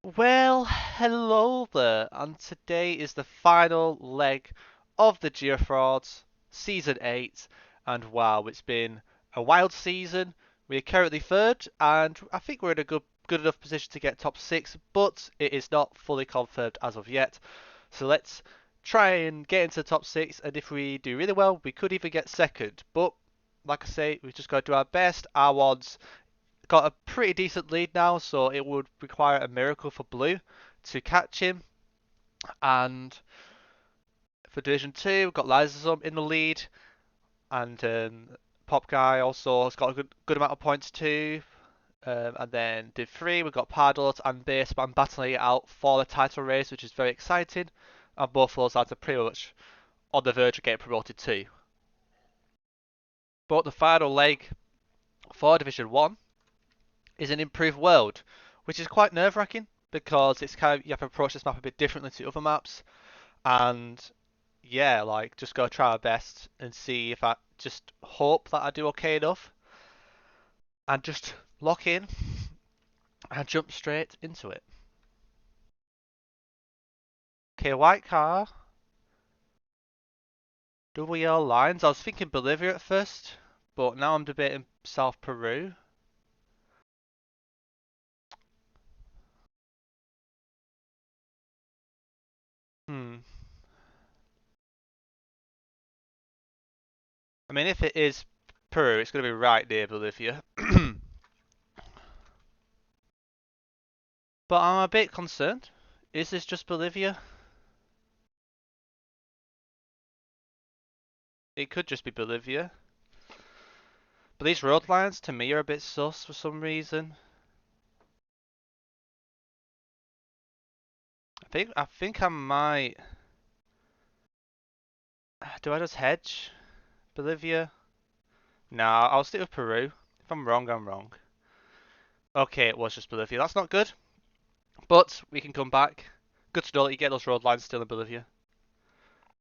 Well, hello there, and today is the final leg of the GeoFrauds Season 8, and wow, it's been a wild season. We're currently third, and I think we're in a good enough position to get top 6, but it is not fully confirmed as of yet. So let's try and get into the top 6, and if we do really well, we could even get second. But, like I say, we've just got to do our best. Our odds got a pretty decent lead now, so it would require a miracle for Blue to catch him. And for Division 2, we've got Lysosome in the lead, and Pop Guy also has got a good amount of points too. And then Div 3, we've got Pardalote and Bassman battling it out for the title race, which is very exciting. And both of those lads are pretty much on the verge of getting promoted too. But the final leg for Division 1 is an improved world, which is quite nerve-wracking because it's kind of you have to approach this map a bit differently to other maps, and yeah, like just go try our best and see if I just hope that I do okay enough, and just lock in and jump straight into it. Okay, white car, double yellow lines. I was thinking Bolivia at first, but now I'm debating South Peru. Hmm. I mean, if it is Peru, it's going to be right near Bolivia. But I'm a bit concerned. Is this just Bolivia? It could just be Bolivia. But these road lines to me are a bit sus for some reason. I think I might. Do I just hedge Bolivia? Nah, I'll stick with Peru. If I'm wrong, I'm wrong. Okay, it was just Bolivia. That's not good, but we can come back. Good to know that you get those road lines still in Bolivia.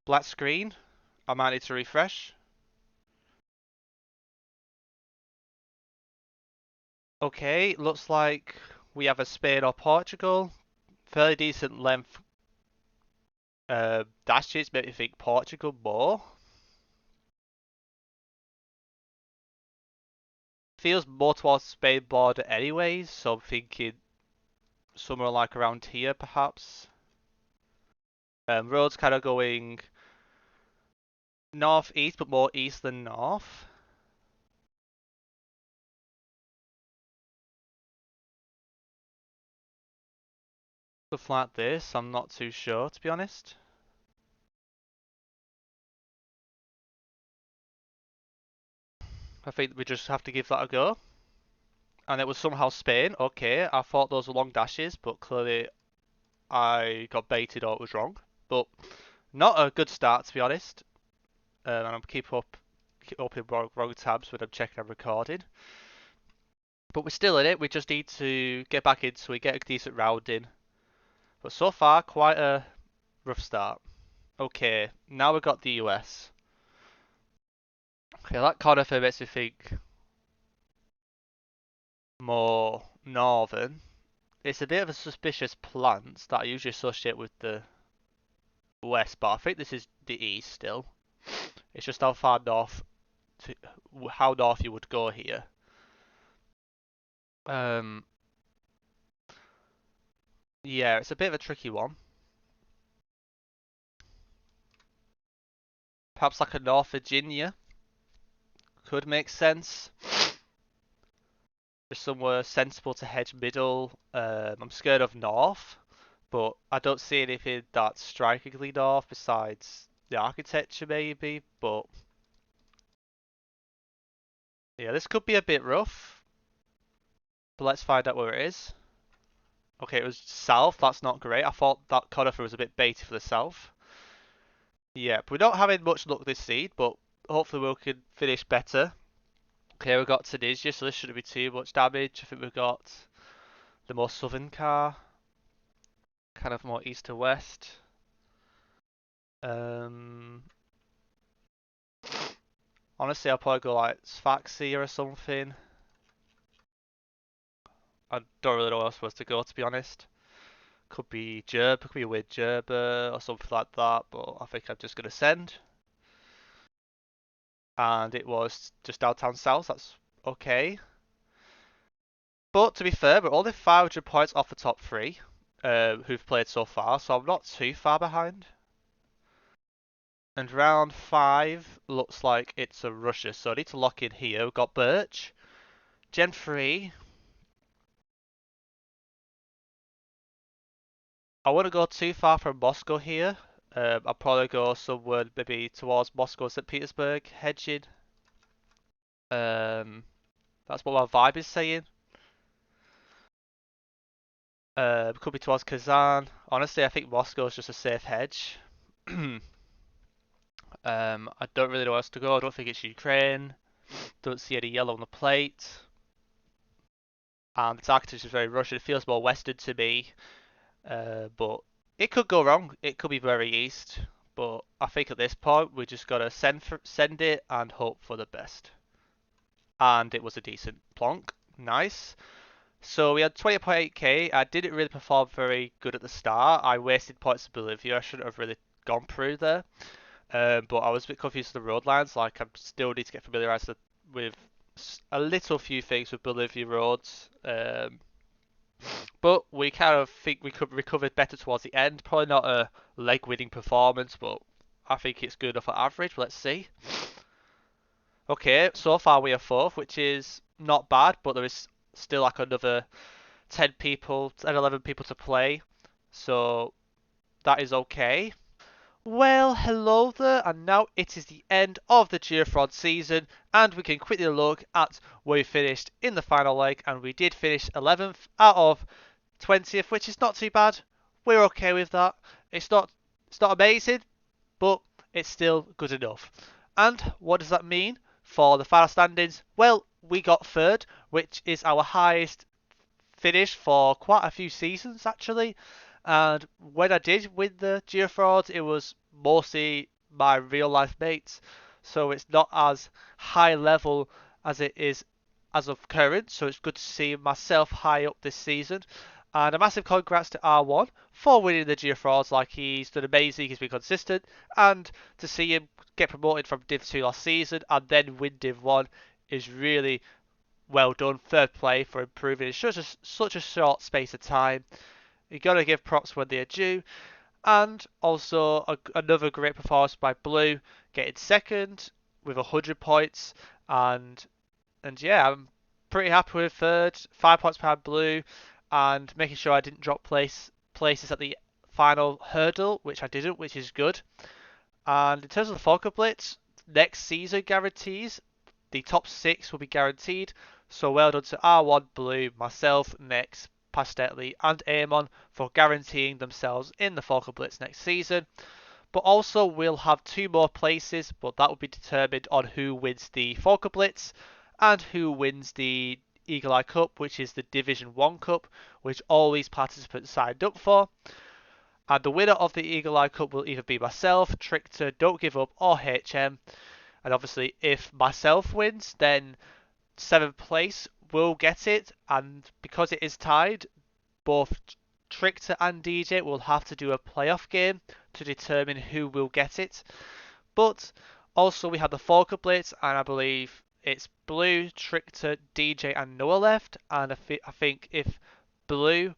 Black screen. I might need to refresh. Okay, looks like we have a Spain or Portugal. Fairly decent length dashes. Make me think Portugal more. Feels more towards Spain border anyways, so I'm thinking somewhere like around here perhaps. Roads kind of going northeast, but more east than north. Stuff like this, I'm not too sure to be honest. I think we just have to give that a go. And it was somehow Spain. Okay, I thought those were long dashes, but clearly I got baited or it was wrong. But not a good start to be honest. And I'm keep opening wrong tabs when I'm checking I'm recording. But we're still in it. We just need to get back in so we get a decent round in. But so far, quite a rough start. Okay, now we've got the US. Okay, that conifer makes me think more northern. It's a bit of a suspicious plant that I usually associate with the west, but I think this is the east still. It's just how far north, to, how north you would go here. Um, yeah, it's a bit of a tricky one. Perhaps like a North Virginia could make sense. Just somewhere sensible to hedge middle. I'm scared of north, but I don't see anything that's strikingly north besides the architecture maybe. But yeah, this could be a bit rough. But let's find out where it is. Okay, it was south. That's not great. I thought that conifer was a bit baity for the south. Yeah, but we're not having much luck this seed, but hopefully we can finish better. Okay, we've got Tunisia, so this shouldn't be too much damage. I think we've got the more southern car, kind of more east to west. Um, Honestly, I'll probably go like Sfaxi or something. I don't really know where I'm supposed to go, to be honest. Could be Gerber, could be a weird Gerber or something like that, but I think I'm just going to send. And it was just downtown south, that's okay. But to be fair, we're only 500 points off the top three who've played so far, so I'm not too far behind. And round 5 looks like it's a rusher, so I need to lock in here. We've got Birch, Gen 3. I wouldn't go too far from Moscow here. I'll probably go somewhere maybe towards Moscow, St. Petersburg, hedging. That's what my vibe is saying. Could be towards Kazan. Honestly, I think Moscow is just a safe hedge. I don't really know where else to go. I don't think it's Ukraine. Don't see any yellow on the plate. And the architecture is very Russian. It feels more Western to me. But it could go wrong. It could be very east. But I think at this point we just gotta send it and hope for the best. And it was a decent plonk. Nice. So we had 20.8k. I didn't really perform very good at the start. I wasted points of Bolivia. I shouldn't have really gone through there. But I was a bit confused with the road lines. Like I still need to get familiarised with a little few things with Bolivia roads. But we kind of think we could recover better towards the end. Probably not a leg-winning performance, but I think it's good enough for average. Let's see. Okay, so far we are fourth, which is not bad, but there is still like another 10 people, 10, 11 people to play. So that is okay. Well, hello there, and now it is the end of the GeoFrauds season, and we can quickly look at where we finished in the final leg, and we did finish 11th out of 20th, which is not too bad. We're okay with that. It's not amazing, but it's still good enough. And what does that mean for the final standings? Well, we got third, which is our highest finish for quite a few seasons actually. And when I did win the GeoFrauds, it was mostly my real life mates, so it's not as high level as it is as of current. So it's good to see myself high up this season. And a massive congrats to R1 for winning the GeoFrauds. Like he's done amazing, he's been consistent, and to see him get promoted from Div 2 last season and then win Div 1 is really well done. Third play for improving in such a short space of time. You got to give props when they are due. And also another great performance by Blue, getting second with 100 points. And yeah, I'm pretty happy with third. 5 points behind Blue, and making sure I didn't drop places at the final hurdle, which I didn't, which is good. And in terms of the Focal Blitz, next season guarantees the top 6 will be guaranteed. So well done to R1, Blue, myself, Nexx, Paschtetli and Eamonn for guaranteeing themselves in the Focal Blitz next season. But also we'll have 2 more places, but that will be determined on who wins the Focal Blitz and who wins the Eagle Eye Cup, which is the Division 1 Cup, which all these participants signed up for. And the winner of the Eagle Eye Cup will either be myself, Trichter, Don't Give Up, or HM. And obviously, if myself wins, then 7th place will get it. And because it is tied, both Trichter and DJ will have to do a playoff game to determine who will get it. But also, we have the Focal Blitz, and I believe it's Blue, Trichter, DJ, and Noah left. And I think if Blue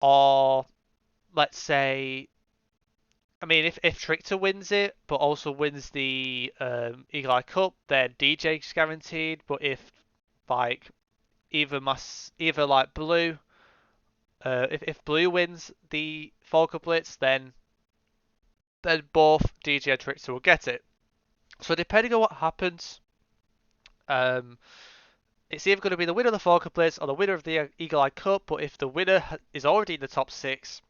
or let's say, I mean, if Trichter wins it, but also wins the Eagle Eye Cup, then DJ's guaranteed. But if like either like Blue, if Blue wins the Focal Blitz, then both DJ and Trichter will get it. So depending on what happens, it's either going to be the winner of the Focal Blitz or the winner of the Eagle Eye Cup. But if the winner is already in the top 6,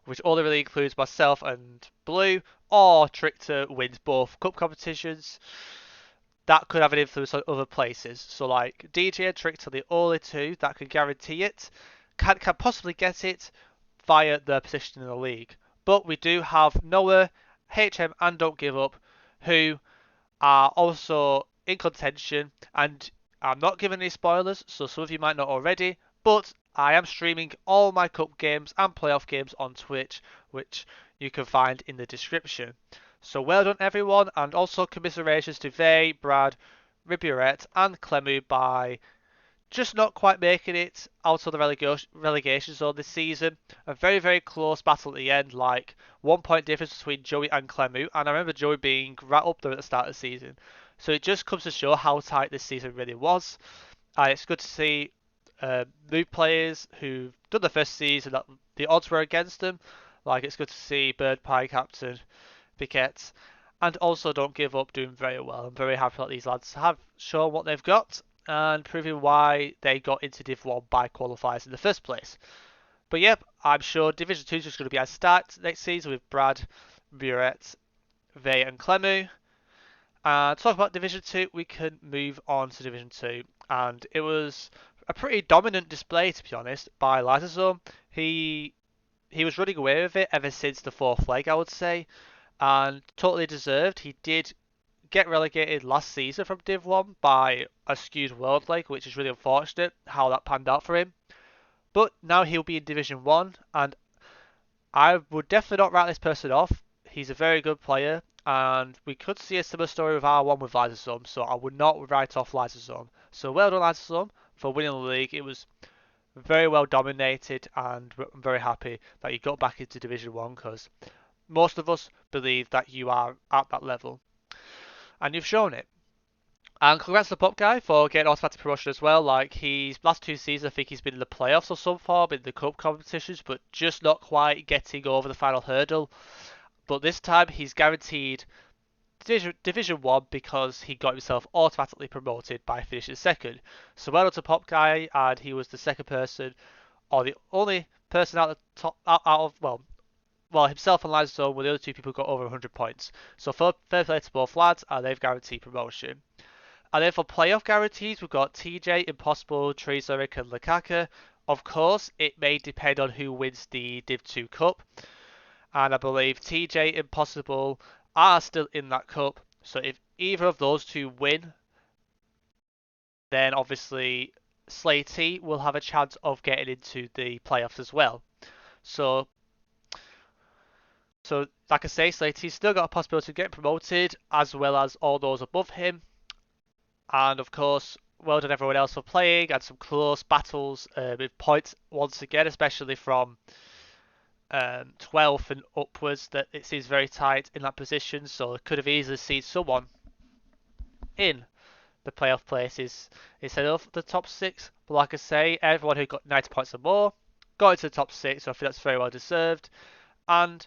which only really includes myself and Blue, or Trichter wins both cup competitions, that could have an influence on other places. So like DJ and Trichter are the only 2 that can guarantee it, can possibly get it via their position in the league. But we do have Noah, HM and Don't Give Up, who are also in contention, and I'm not giving any spoilers, so some of you might not already, but I am streaming all my cup games and playoff games on Twitch, which you can find in the description. So well done everyone, and also commiserations to Tjay, Brad, Riburet and Clemou by just not quite making it out of the relegation zone this season. A very, very close battle at the end, like 1 point difference between Joey and Clemou, and I remember Joey being right up there at the start of the season. So it just comes to show how tight this season really was. And it's good to see new players who've done the first season that the odds were against them. Like it's good to see Bird Pie, Kapten, Piquet, and also Don't Give Up doing very well. I'm very happy that these lads have shown what they've got and proving why they got into Div 1 by qualifiers in the first place. But yep, I'm sure Division 2 is just going to be as stacked next season with Brad, Buret, Tjay and Clemou. And talk about Division 2, we can move on to Division 2. And it was a pretty dominant display, to be honest, by Lysosome. He was running away with it ever since the fourth leg, I would say. And totally deserved. He did get relegated last season from Div 1 by a skewed World Leg, which is really unfortunate how that panned out for him. But now he'll be in Division 1, and I would definitely not write this person off. He's a very good player, and we could see a similar story with R1 with Lysosome, so I would not write off Lysosome. So well done Lysosome for winning the league. It was very well dominated, and I'm very happy that you got back into Division 1 because most of us believe that you are at that level. And you've shown it. And congrats to the Pop Guy for getting automatic promotion as well. Like, his last 2 seasons, I think he's been in the playoffs or some form in the cup competitions, but just not quite getting over the final hurdle. But this time, he's guaranteed Division 1 because he got himself automatically promoted by finishing second. So well done to Pop Guy, and he was the second person, or the only person out the top, out of, well, himself and Lysosome were the other 2 people who got over 100 points. So fair play to both lads, and they've guaranteed promotion. And then for playoff guarantees, we've got Tjay, Impossible, TreezErik and Lakaka. Of course, it may depend on who wins the Div 2 Cup. And I believe Tjay, Impossible are still in that cup. So if either of those 2 win, then obviously Slayt will have a chance of getting into the playoffs as well. So like I say, Slayt's still got a possibility of getting promoted, as well as all those above him. And of course, well done everyone else for playing, and some close battles with points once again, especially from 12th and upwards, that it seems very tight in that position. So it could have easily seen someone in the playoff places instead of the top 6. But like I say, everyone who got 90 points or more got into the top 6, so I think that's very well deserved. And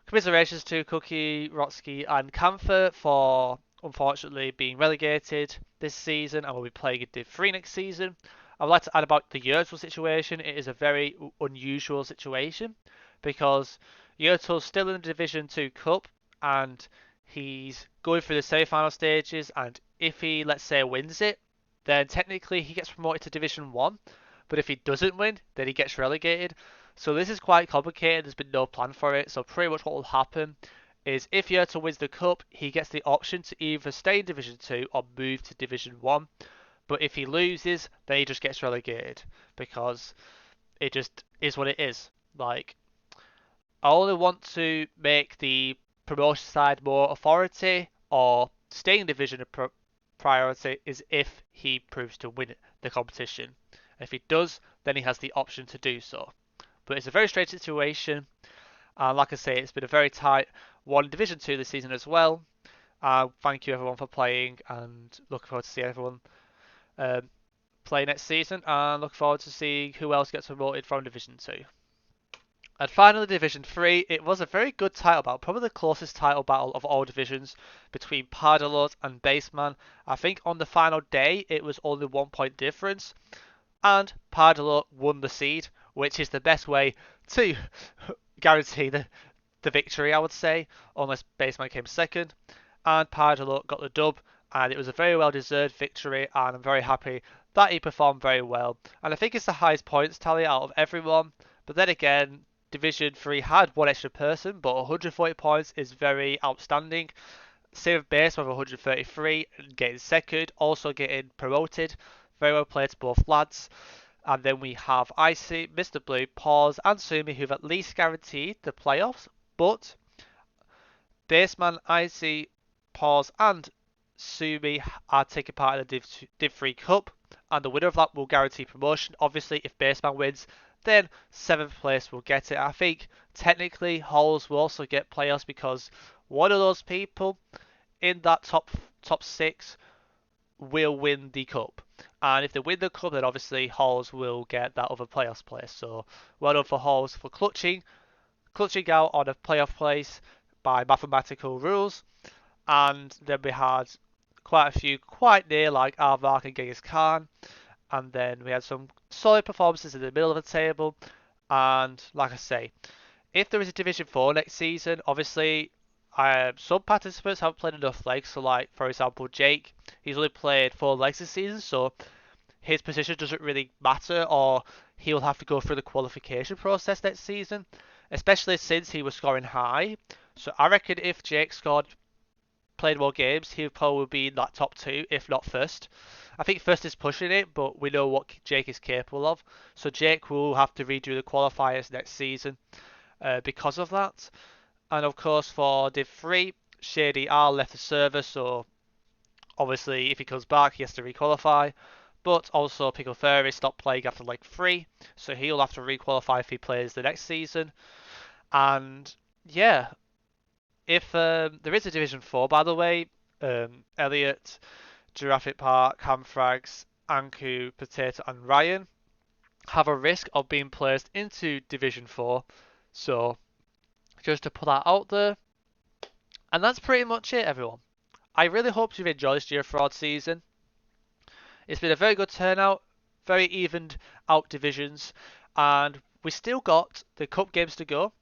commiserations to Cookie, Rotski and Canthar for unfortunately being relegated this season and will be playing in Div 3 next season. I would like to add about the Yertle situation. It is a very unusual situation because Yertle's still in the Division 2 Cup and he's going through the semi-final stages, and if he, let's say, wins it, then technically he gets promoted to Division 1, but if he doesn't win, then he gets relegated. So this is quite complicated. There's been no plan for it. So pretty much what will happen is if Yertle wins the cup, he gets the option to either stay in Division 2 or move to Division 1. But if he loses, then he just gets relegated because it just is what it is. Like, I only want to make the promotion side more authority or staying in Division a priority is if he proves to win the competition. If he does, then he has the option to do so. But it's a very strange situation. And like I say, it's been a very tight one Division 2 this season as well. Thank you everyone for playing, and looking forward to seeing everyone play next season. And looking forward to seeing who else gets promoted from Division 2. And finally, Division 3, it was a very good title battle, probably the closest title battle of all divisions between Pardalote and Bassman. I think on the final day, it was only 1 point difference. And Pardalote won the seed, which is the best way to guarantee the victory, I would say, unless Bassman came second. And Pardalote got the dub, and it was a very well-deserved victory, and I'm very happy that he performed very well. And I think it's the highest points tally out of everyone, but then again, Division 3 had one extra person, but 140 points is very outstanding. Same with Bassman with 133, getting second, also getting promoted. Very well played to both lads. And then we have Icy, Mr. Blue, Paws, and Sumi, who've at least guaranteed the playoffs. But Bassman, Icy, Paws, and Sumi are taking part in the Div 3 Cup, and the winner of that will guarantee promotion. Obviously, if Bassman wins, then 7th place will get it. I think technically Holes will also get playoffs because one of those people in that top 6 will win the cup. And if they win the cup, then obviously Halls will get that other playoffs place. So well done for Halls for clutching out on a playoff place by mathematical rules. And then we had quite a few quite near, like Aardvark and Genghis Khan. And then we had some solid performances in the middle of the table. And like I say, if there is a Division 4 next season, obviously some participants haven't played enough legs. So like, for example, Jake, he's only played 4 legs this season, so his position doesn't really matter, or he'll have to go through the qualification process next season, especially since he was scoring high. So I reckon if Jake played more games, he would probably be in that top 2, if not first. I think first is pushing it, but we know what Jake is capable of. So Jake will have to redo the qualifiers next season because of that. And of course for Div 3, Shady R left the server, so obviously if he comes back he has to requalify. But also Pickled Fairies stopped playing after Leg 3, so he'll have to requalify if he plays the next season. And yeah, if there is a Division 4, by the way, Elliot, Giraffic Park, Hamfrags, Ankou, Potato, and Ryan have a risk of being placed into Division 4. So just to put that out there. And that's pretty much it, everyone. I really hope you've enjoyed this GeoFraud season. It's been a very good turnout, very evened out divisions, and we still got the cup games to go.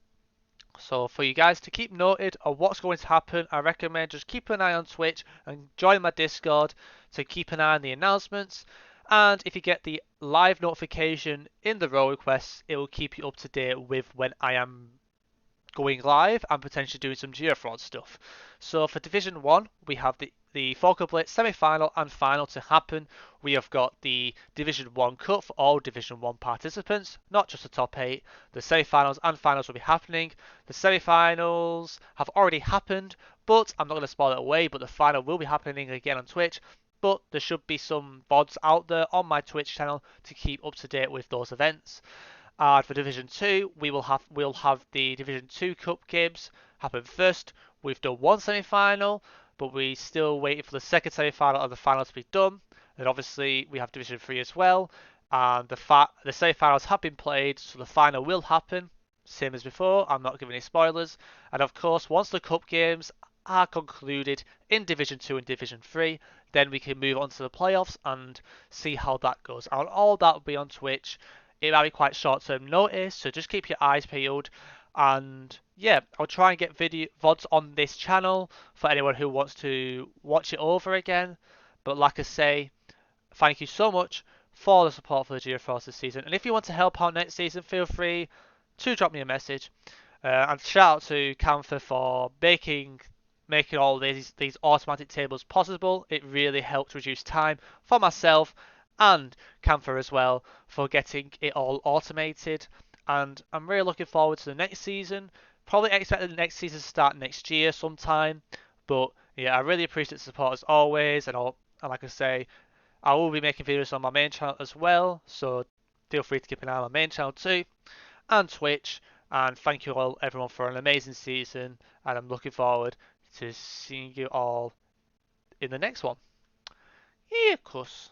So for you guys to keep noted of what's going to happen, I recommend just keep an eye on Twitch and join my Discord to keep an eye on the announcements. And if you get the live notification in the role requests, it will keep you up to date with when I am going live and potentially doing some GeoFraud stuff. So for Division 1, we have the 4 couplet semi-final and final to happen. We have got the Division 1 Cup for all Division 1 participants, not just the top 8. The semi-finals and finals will be happening. The semi-finals have already happened, but I'm not going to spoil it away, but the final will be happening again on Twitch. But there should be some VODs out there on my Twitch channel to keep up to date with those events. And for Division 2, we'll have the Division 2 Cup games happen first. We've done one semi-final, but we're still waiting for the second semi-final and the final to be done. And obviously, we have Division 3 as well. And the semi-finals have been played, so the final will happen. Same as before, I'm not giving any spoilers. And of course, once the Cup games are concluded in Division 2 and Division 3, then we can move on to the playoffs and see how that goes. And all that will be on Twitch. It might be quite short-term notice, so just keep your eyes peeled. And yeah, I'll try and get video VODs on this channel for anyone who wants to watch it over again. But like I say, thank you so much for the support for the GeoFrauds this season. And if you want to help out next season, feel free to drop me a message. And shout out to Canthar for making all these automatic tables possible. It really helped reduce time for myself and Canthar as well for getting it all automated. And I'm really looking forward to the next season. Probably expect the next season to start next year sometime. But yeah, I really appreciate the support as always. And like I say, I will be making videos on my main channel as well. So feel free to keep an eye on my main channel too. And Twitch. And thank you all, everyone, for an amazing season. And I'm looking forward to seeing you all in the next one. Yeah, of course.